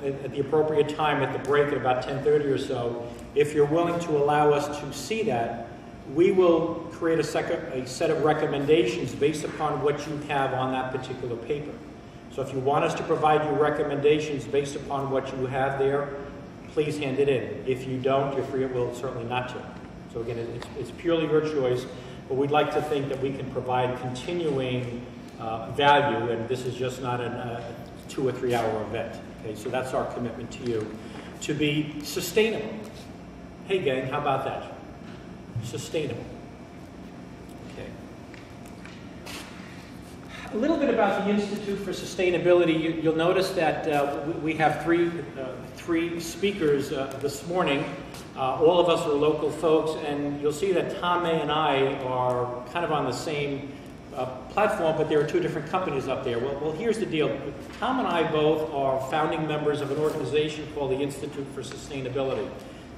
at the appropriate time at the break at about 10:30 or so, if you're willing to allow us to see that, we will create a set of recommendations based upon what you have on that particular paper. So if you want us to provide you recommendations based upon what you have there, please hand it in. If you don't, you're free, well, certainly not to. So again, it's purely your choice, but we'd like to think that we can provide continuing value, and this is just not a 2 or 3 hour event. Okay, so that's our commitment to you, to be sustainable. Hey gang, how about that? Sustainable. Okay. A little bit about the Institute for Sustainability. You'll notice that we have three speakers this morning. All of us are local folks, and you'll see that Tom May and I are kind of on the same platform, but there are two different companies up there. Well, here's the deal. Tom and I both are founding members of an organization called the Institute for Sustainability.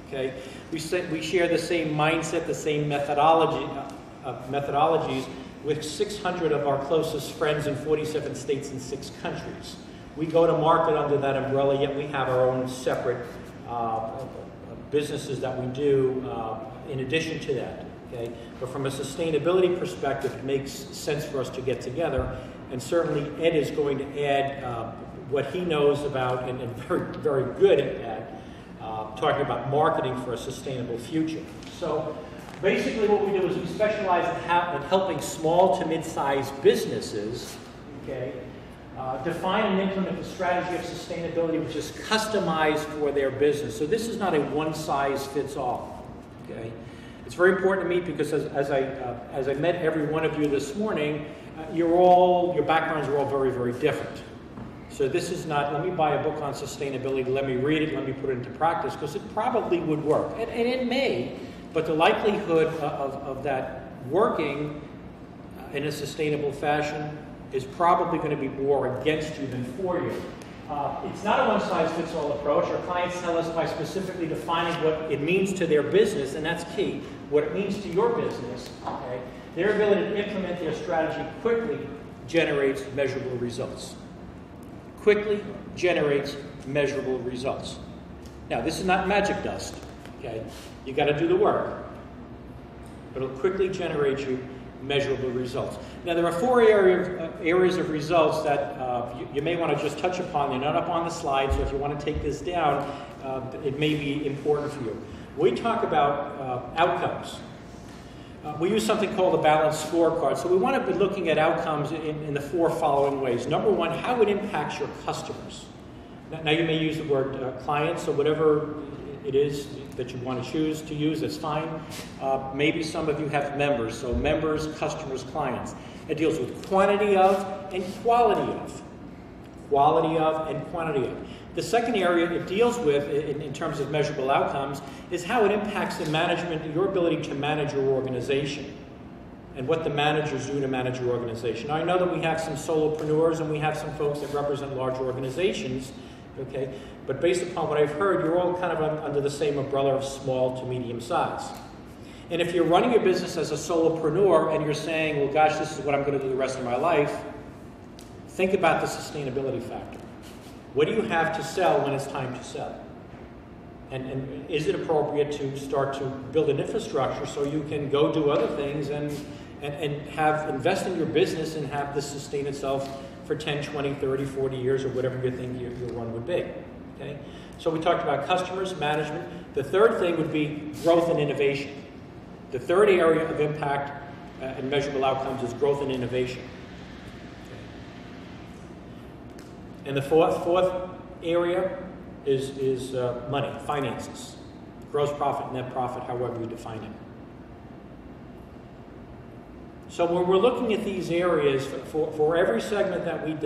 Okay, we share the same mindset, the same methodologies with 600 of our closest friends in 47 states and 6 countries. We go to market under that umbrella, yet we have our own separate businesses that we do in addition to that. Okay, but from a sustainability perspective, it makes sense for us to get together, and certainly Ed is going to add what he knows about and very, very good at talking about marketing for a sustainable future. So basically what we do is we specialize in helping small to mid-sized businesses, okay, define and implement a strategy of sustainability which is customized for their business. So this is not a one-size-fits-all. Okay, it's very important to me because as I met every one of you this morning, your backgrounds are all very, very different. So this is not, let me buy a book on sustainability, let me read it, let me put it into practice, because it probably would work. And it may, but the likelihood of that working in a sustainable fashion is probably going to be more against you than for you. It's not a one-size-fits-all approach. Our clients tell us by specifically defining what it means to their business, and that's key, what it means to your business, okay? Their ability to implement their strategy quickly generates measurable results. Quickly generates measurable results. Now, this is not magic dust, okay? You got to do the work, but it'll quickly generate you measurable results. Now, there are 4 areas of results that you may want to just touch upon. They're not up on the slide, so if you want to take this down, it may be important for you. We talk about outcomes. We use something called the balanced scorecard. So we want to be looking at outcomes in the 4 following ways. Number 1, how it impacts your customers. Now you may use the word clients, so whatever it is that you want to choose to use, that's fine. Maybe some of you have members, so members, customers, clients. It deals with quantity of and quality of. Quality of and quantity of. The second area it deals with in terms of measurable outcomes is how it impacts the management, your ability to manage your organization, and what the managers do to manage your organization. Now, I know that we have some solopreneurs and we have some folks that represent large organizations, okay, but based upon what I've heard, you're all kind of under the same umbrella of small to medium size. And if you're running your business as a solopreneur and you're saying, well, gosh, this is what I'm going to do the rest of my life, think about the sustainability factor. What do you have to sell when it's time to sell? And is it appropriate to start to build an infrastructure so you can go do other things and invest in your business and have this sustain itself for 10, 20, 30, 40 years or whatever you think your run would be? Okay? So we talked about customers, management. The third thing would be growth and innovation. The third area of impact and measurable outcomes is growth and innovation. And the fourth area is money, finances, gross profit, net profit, however you define it. So when we're looking at these areas, for every segment that we